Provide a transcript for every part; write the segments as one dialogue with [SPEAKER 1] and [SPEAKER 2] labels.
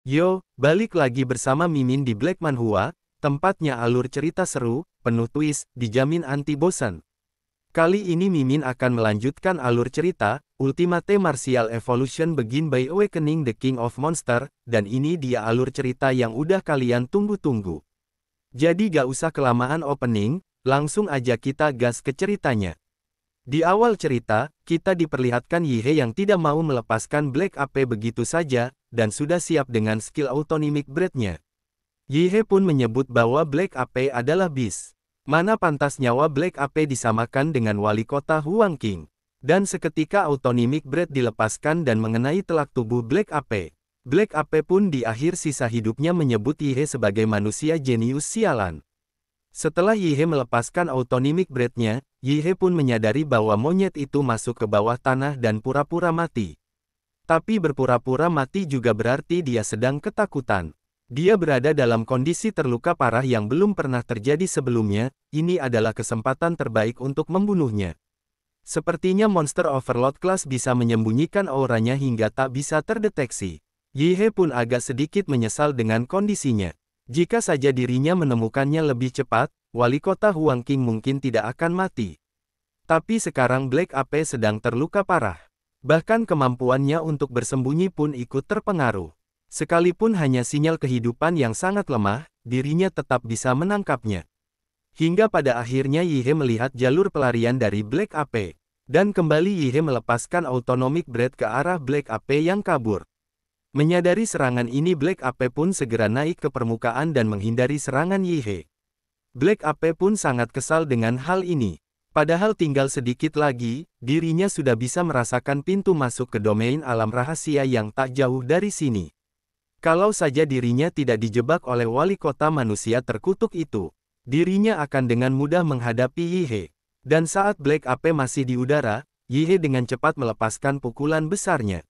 [SPEAKER 1] Yo, balik lagi bersama Mimin di Black Manhwa, tempatnya alur cerita seru, penuh twist, dijamin anti bosan. Kali ini Mimin akan melanjutkan alur cerita, Ultimate Martial Evolution Begin by Awakening the King of Monster, dan ini dia alur cerita yang udah kalian tunggu-tunggu. Jadi gak usah kelamaan opening, langsung aja kita gas ke ceritanya. Di awal cerita, kita diperlihatkan Yihye yang tidak mau melepaskan Black Ape begitu saja, dan sudah siap dengan skill Autonomic Breath-nya. Yihye pun menyebut bahwa Black Ape adalah beast. Mana pantas nyawa Black Ape disamakan dengan wali kota Huang King. Dan seketika Autonomic Breath dilepaskan dan mengenai telak tubuh Black Ape. Black Ape pun di akhir sisa hidupnya menyebut Yihye sebagai manusia jenius sialan. Setelah Yihye melepaskan Autonomic Breath-nya, Yihye pun menyadari bahwa monyet itu masuk ke bawah tanah dan pura-pura mati. Tapi berpura-pura mati juga berarti dia sedang ketakutan. Dia berada dalam kondisi terluka parah yang belum pernah terjadi sebelumnya, ini adalah kesempatan terbaik untuk membunuhnya. Sepertinya monster Overlord Class bisa menyembunyikan auranya hingga tak bisa terdeteksi. Yihye pun agak sedikit menyesal dengan kondisinya. Jika saja dirinya menemukannya lebih cepat, wali kota Huang King mungkin tidak akan mati. Tapi sekarang Black Ape sedang terluka parah. Bahkan kemampuannya untuk bersembunyi pun ikut terpengaruh. Sekalipun hanya sinyal kehidupan yang sangat lemah, dirinya tetap bisa menangkapnya. Hingga pada akhirnya Yihye melihat jalur pelarian dari Black Ape. Dan kembali Yihye melepaskan Autonomic Breath ke arah Black Ape yang kabur. Menyadari serangan ini Black Ape pun segera naik ke permukaan dan menghindari serangan Yihye. Black Ape pun sangat kesal dengan hal ini. Padahal tinggal sedikit lagi, dirinya sudah bisa merasakan pintu masuk ke domain alam rahasia yang tak jauh dari sini. Kalau saja dirinya tidak dijebak oleh wali kota manusia terkutuk itu, dirinya akan dengan mudah menghadapi Yihye. Dan saat Black Ape masih di udara, Yihye dengan cepat melepaskan pukulan besarnya.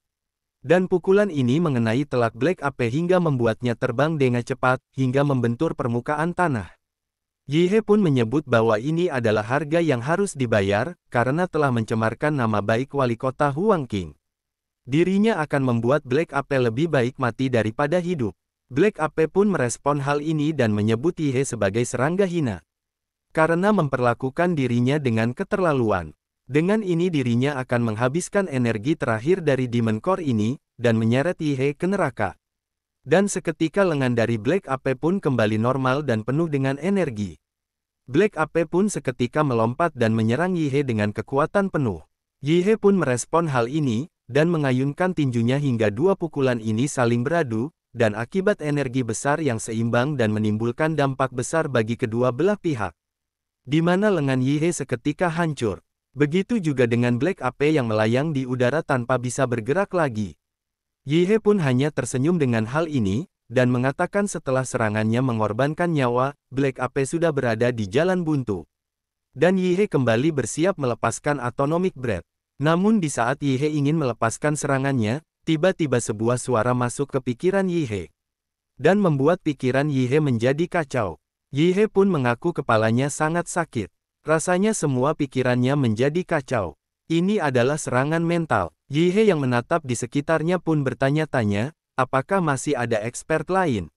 [SPEAKER 1] Dan pukulan ini mengenai telak Black Ape hingga membuatnya terbang dengan cepat, hingga membentur permukaan tanah. Yihye pun menyebut bahwa ini adalah harga yang harus dibayar, karena telah mencemarkan nama baik wali kota Huang King. Dirinya akan membuat Black Ape lebih baik mati daripada hidup. Black Ape pun merespon hal ini dan menyebut Yihye sebagai serangga hina. Karena memperlakukan dirinya dengan keterlaluan. Dengan ini dirinya akan menghabiskan energi terakhir dari Demon Core ini, dan menyeret Yihye ke neraka. Dan seketika lengan dari Black Ape pun kembali normal dan penuh dengan energi. Black Ape pun seketika melompat dan menyerang Yihye dengan kekuatan penuh. Yihye pun merespon hal ini, dan mengayunkan tinjunya hingga dua pukulan ini saling beradu, dan akibat energi besar yang seimbang dan menimbulkan dampak besar bagi kedua belah pihak. Di mana lengan Yihye seketika hancur. Begitu juga dengan Black Ape yang melayang di udara tanpa bisa bergerak lagi. Yihye pun hanya tersenyum dengan hal ini, dan mengatakan setelah serangannya mengorbankan nyawa, Black Ape sudah berada di jalan buntu. Dan Yihye kembali bersiap melepaskan Autonomic Breath. Namun di saat Yihye ingin melepaskan serangannya, tiba-tiba sebuah suara masuk ke pikiran Yihye. Dan membuat pikiran Yihye menjadi kacau. Yihye pun mengaku kepalanya sangat sakit. Rasanya semua pikirannya menjadi kacau. Ini adalah serangan mental. Yihye yang menatap di sekitarnya pun bertanya-tanya, apakah masih ada expert lain?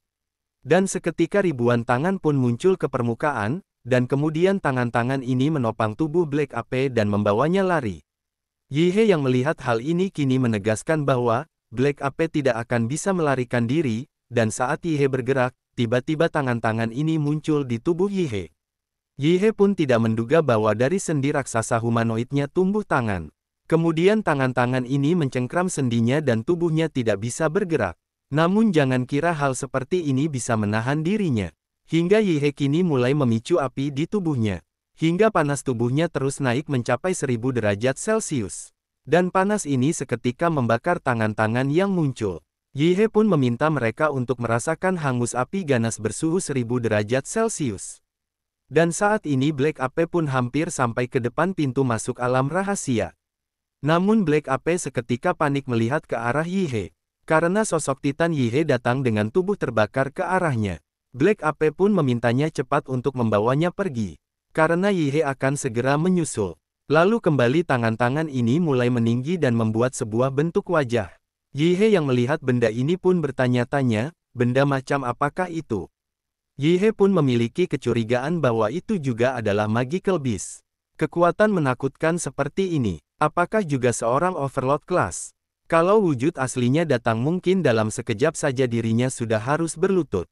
[SPEAKER 1] Dan seketika ribuan tangan pun muncul ke permukaan, dan kemudian tangan-tangan ini menopang tubuh Black Ape dan membawanya lari. Yihye yang melihat hal ini kini menegaskan bahwa, Black Ape tidak akan bisa melarikan diri, dan saat Yihye bergerak, tiba-tiba tangan-tangan ini muncul di tubuh Yihye. Yihye pun tidak menduga bahwa dari sendi raksasa humanoidnya tumbuh tangan. Kemudian tangan-tangan ini mencengkram sendinya dan tubuhnya tidak bisa bergerak. Namun jangan kira hal seperti ini bisa menahan dirinya. Hingga Yihye kini mulai memicu api di tubuhnya. Hingga panas tubuhnya terus naik mencapai 1000 derajat Celcius. Dan panas ini seketika membakar tangan-tangan yang muncul. Yihye pun meminta mereka untuk merasakan hangus api ganas bersuhu 1000 derajat Celcius. Dan saat ini Black Ape pun hampir sampai ke depan pintu masuk alam rahasia. Namun Black Ape seketika panik melihat ke arah Yihye. Karena sosok Titan Yihye datang dengan tubuh terbakar ke arahnya. Black Ape pun memintanya cepat untuk membawanya pergi. Karena Yihye akan segera menyusul. Lalu kembali tangan-tangan ini mulai meninggi dan membuat sebuah bentuk wajah. Yi He yang melihat benda ini pun bertanya-tanya, benda macam apakah itu? Yi He pun memiliki kecurigaan bahwa itu juga adalah magical beast. Kekuatan menakutkan seperti ini, apakah juga seorang overlord kelas? Kalau wujud aslinya datang mungkin dalam sekejap saja dirinya sudah harus berlutut.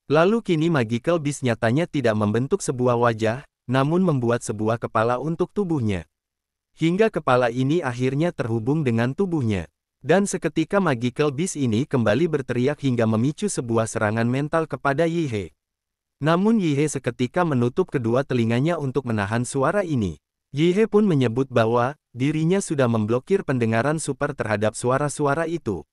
[SPEAKER 1] Lalu kini magical beast nyatanya tidak membentuk sebuah wajah, namun membuat sebuah kepala untuk tubuhnya. Hingga kepala ini akhirnya terhubung dengan tubuhnya. Dan seketika magical beast ini kembali berteriak hingga memicu sebuah serangan mental kepada Yi He. Namun Yi He seketika menutup kedua telinganya untuk menahan suara ini. Yi He pun menyebut bahwa dirinya sudah memblokir pendengaran super terhadap suara-suara itu.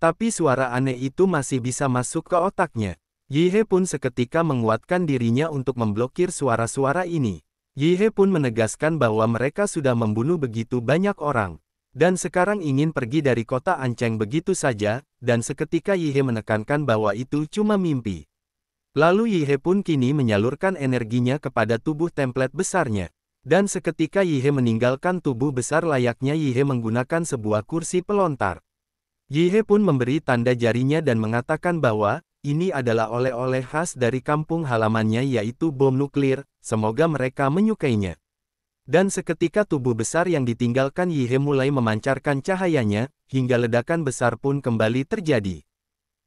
[SPEAKER 1] Tapi suara aneh itu masih bisa masuk ke otaknya. Yi He pun seketika menguatkan dirinya untuk memblokir suara-suara ini. Yi He pun menegaskan bahwa mereka sudah membunuh begitu banyak orang. Dan sekarang ingin pergi dari kota Ancheng begitu saja, dan seketika Yi He menekankan bahwa itu cuma mimpi. Lalu Yi He pun kini menyalurkan energinya kepada tubuh template besarnya. Dan seketika Yi He meninggalkan tubuh besar layaknya Yi He menggunakan sebuah kursi pelontar. Yi He pun memberi tanda jarinya dan mengatakan bahwa, ini adalah oleh-oleh khas dari kampung halamannya yaitu bom nuklir, semoga mereka menyukainya. Dan seketika tubuh besar yang ditinggalkan Yi He mulai memancarkan cahayanya, hingga ledakan besar pun kembali terjadi.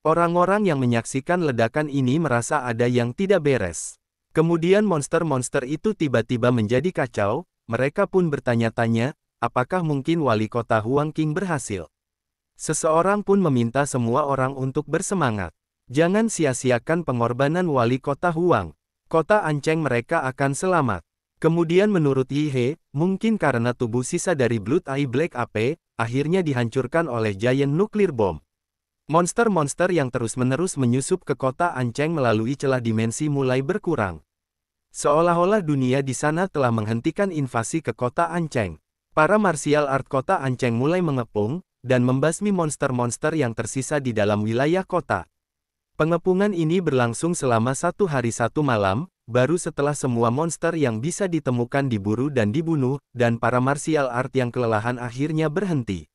[SPEAKER 1] Orang-orang yang menyaksikan ledakan ini merasa ada yang tidak beres. Kemudian monster-monster itu tiba-tiba menjadi kacau, mereka pun bertanya-tanya, apakah mungkin wali kota Huangqing berhasil? Seseorang pun meminta semua orang untuk bersemangat. Jangan sia-siakan pengorbanan wali kota Huang. Kota Ancheng mereka akan selamat. Kemudian menurut Yi He, mungkin karena tubuh sisa dari Blood Eye Black Ape, akhirnya dihancurkan oleh Giant Nuclear Bomb. Monster-monster yang terus-menerus menyusup ke kota Ancheng melalui celah dimensi mulai berkurang. Seolah-olah dunia di sana telah menghentikan invasi ke kota Ancheng. Para martial art kota Ancheng mulai mengepung, dan membasmi monster-monster yang tersisa di dalam wilayah kota. Pengepungan ini berlangsung selama 1 hari 1 malam, baru setelah semua monster yang bisa ditemukan diburu dan dibunuh, dan para martial art yang kelelahan akhirnya berhenti.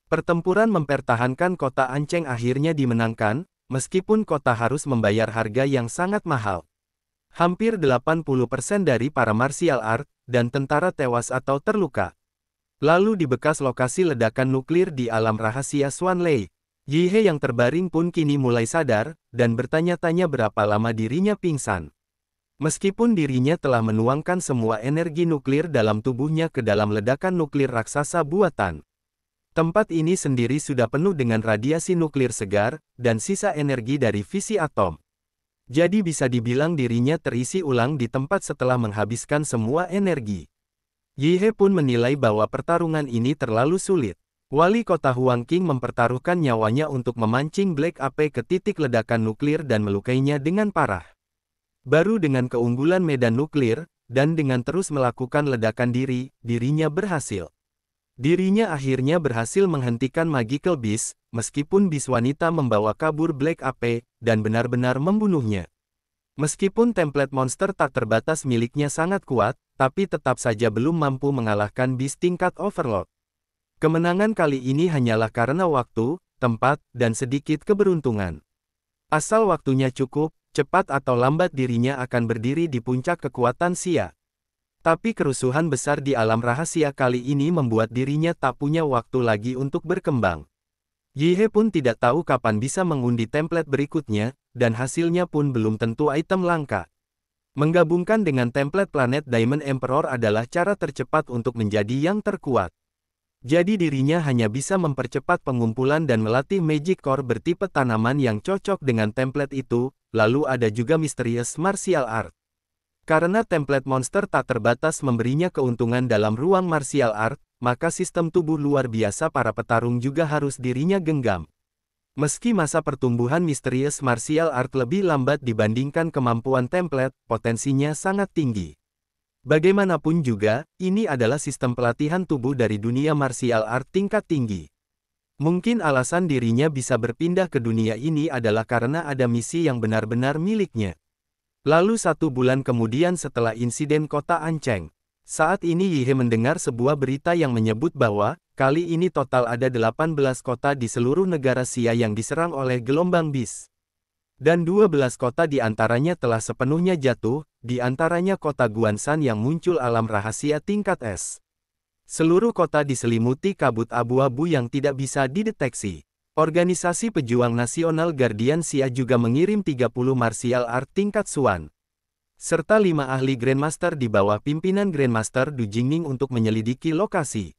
[SPEAKER 1] Pertempuran mempertahankan kota Ancheng akhirnya dimenangkan, meskipun kota harus membayar harga yang sangat mahal. Hampir 80% dari para martial art, dan tentara tewas atau terluka. Lalu di bekas lokasi ledakan nuklir di alam rahasia Swan Lake, Yi He yang terbaring pun kini mulai sadar, dan bertanya-tanya berapa lama dirinya pingsan. Meskipun dirinya telah menuangkan semua energi nuklir dalam tubuhnya ke dalam ledakan nuklir raksasa buatan. Tempat ini sendiri sudah penuh dengan radiasi nuklir segar, dan sisa energi dari fisi atom. Jadi bisa dibilang dirinya terisi ulang di tempat setelah menghabiskan semua energi. Yi He pun menilai bahwa pertarungan ini terlalu sulit. Wali kota Huangqing mempertaruhkan nyawanya untuk memancing Black Ape ke titik ledakan nuklir dan melukainya dengan parah. Baru dengan keunggulan medan nuklir, dan dengan terus melakukan ledakan dirinya berhasil. Dirinya akhirnya berhasil menghentikan Magical Beast, meskipun bis wanita membawa kabur Black Ape, dan benar-benar membunuhnya. Meskipun template monster tak terbatas miliknya sangat kuat, tapi tetap saja belum mampu mengalahkan bis tingkat Overlord. Kemenangan kali ini hanyalah karena waktu, tempat, dan sedikit keberuntungan. Asal waktunya cukup, cepat atau lambat dirinya akan berdiri di puncak kekuatan Xia. Tapi kerusuhan besar di alam rahasia kali ini membuat dirinya tak punya waktu lagi untuk berkembang. Yi He pun tidak tahu kapan bisa mengundi template berikutnya, dan hasilnya pun belum tentu item langka. Menggabungkan dengan template planet Diamond Emperor adalah cara tercepat untuk menjadi yang terkuat. Jadi dirinya hanya bisa mempercepat pengumpulan dan melatih Magic Core bertipe tanaman yang cocok dengan template itu, lalu ada juga Mysterious Martial Art. Karena template monster tak terbatas memberinya keuntungan dalam ruang martial art, maka sistem tubuh luar biasa para petarung juga harus dirinya genggam. Meski masa pertumbuhan Mysterious Martial Art lebih lambat dibandingkan kemampuan template, potensinya sangat tinggi. Bagaimanapun juga, ini adalah sistem pelatihan tubuh dari dunia martial art tingkat tinggi. Mungkin alasan dirinya bisa berpindah ke dunia ini adalah karena ada misi yang benar-benar miliknya. Lalu 1 bulan kemudian setelah insiden kota Ancheng, Saat ini Yi He mendengar sebuah berita yang menyebut bahwa, kali ini total ada 18 kota di seluruh negara Xia yang diserang oleh gelombang bis. Dan 12 kota di antaranya telah sepenuhnya jatuh, di antaranya kota Guanshan yang muncul alam rahasia tingkat S. Seluruh kota diselimuti kabut abu-abu yang tidak bisa dideteksi. Organisasi Pejuang Nasional Guardian Xia juga mengirim 30 martial art tingkat Xuan, serta 5 ahli Grandmaster di bawah pimpinan Grandmaster Du Jingning untuk menyelidiki lokasi.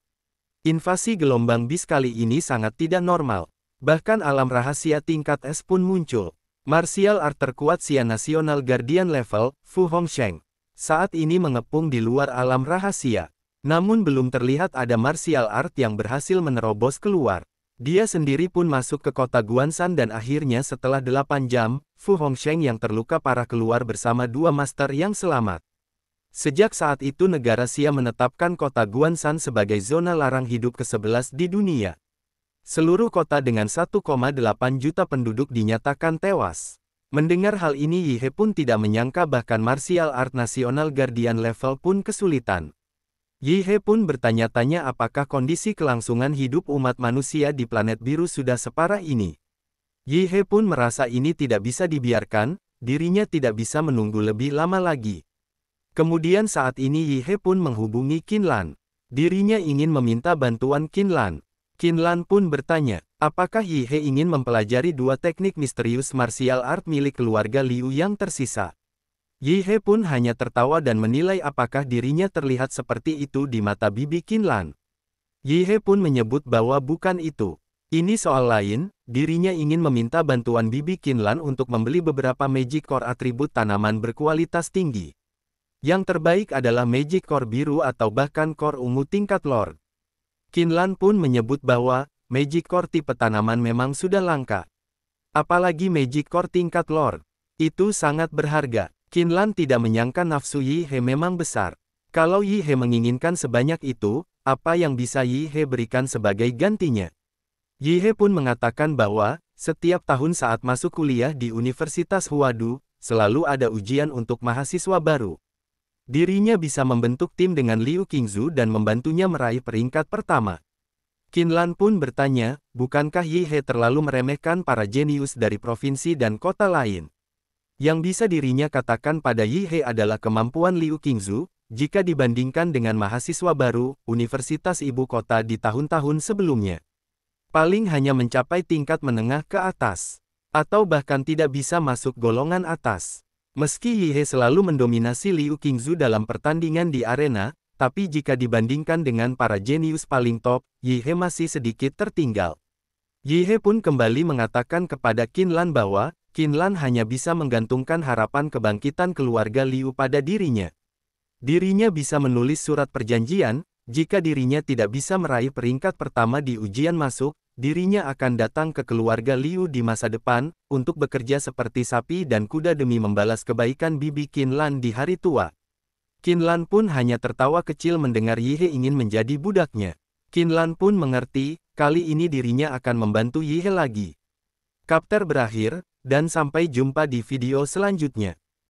[SPEAKER 1] Invasi gelombang bis kali ini sangat tidak normal. Bahkan alam rahasia tingkat S pun muncul. Martial art terkuat Xia Nasional Guardian level, Fu Hongsheng, saat ini mengepung di luar alam rahasia. Namun belum terlihat ada martial art yang berhasil menerobos keluar. Dia sendiri pun masuk ke kota Guanshan dan akhirnya setelah 8 jam, Fu Hongsheng yang terluka parah keluar bersama 2 master yang selamat. Sejak saat itu negara Xia menetapkan kota Guanshan sebagai zona larang hidup ke-11 di dunia. Seluruh kota dengan 1,8 juta penduduk dinyatakan tewas. Mendengar hal ini Yi He pun tidak menyangka bahkan martial art nasional Guardian level pun kesulitan. Yi He pun bertanya-tanya apakah kondisi kelangsungan hidup umat manusia di planet biru sudah separah ini. Yi He pun merasa ini tidak bisa dibiarkan, dirinya tidak bisa menunggu lebih lama lagi. Kemudian saat ini Yi He pun menghubungi Qin Lan. Dirinya ingin meminta bantuan Qin Lan. Qin Lan pun bertanya, apakah Yi He ingin mempelajari 2 teknik misterius martial art milik keluarga Liu yang tersisa. Yi He pun hanya tertawa dan menilai apakah dirinya terlihat seperti itu di mata bibi Qin Lan. Yi He pun menyebut bahwa bukan itu. Ini soal lain, dirinya ingin meminta bantuan bibi Qin Lan untuk membeli beberapa Magic Core atribut tanaman berkualitas tinggi. Yang terbaik adalah Magic Core biru atau bahkan Core ungu tingkat Lord. Qin Lan pun menyebut bahwa, Magic Core tipe tanaman memang sudah langka. Apalagi Magic Core tingkat Lord. Itu sangat berharga. Qin Lan tidak menyangka nafsu Yi He memang besar. Kalau Yi He menginginkan sebanyak itu, apa yang bisa Yi He berikan sebagai gantinya? Yi He pun mengatakan bahwa, setiap tahun saat masuk kuliah di Universitas Huadu, selalu ada ujian untuk mahasiswa baru. Dirinya bisa membentuk tim dengan Liu Qingzu dan membantunya meraih peringkat pertama. Qin Lan pun bertanya, bukankah Yi He terlalu meremehkan para jenius dari provinsi dan kota lain? Yang bisa dirinya katakan pada Yi He adalah kemampuan Liu Qingzu, jika dibandingkan dengan mahasiswa baru, universitas ibu kota di tahun-tahun sebelumnya. Paling hanya mencapai tingkat menengah ke atas. Atau bahkan tidak bisa masuk golongan atas. Meski Yi He selalu mendominasi Liu Qingzu dalam pertandingan di arena, tapi jika dibandingkan dengan para jenius paling top, Yi He masih sedikit tertinggal. Yi He pun kembali mengatakan kepada Qin Lan bahwa, Qin Lan hanya bisa menggantungkan harapan kebangkitan keluarga Liu pada dirinya. Dirinya bisa menulis surat perjanjian, jika dirinya tidak bisa meraih peringkat pertama di ujian masuk, dirinya akan datang ke keluarga Liu di masa depan, untuk bekerja seperti sapi dan kuda demi membalas kebaikan bibi Qin Lan di hari tua. Qin Lan pun hanya tertawa kecil mendengar Yi He ingin menjadi budaknya. Qin Lan pun mengerti, kali ini dirinya akan membantu Yi He lagi. Chapter berakhir, dan sampai jumpa di video selanjutnya.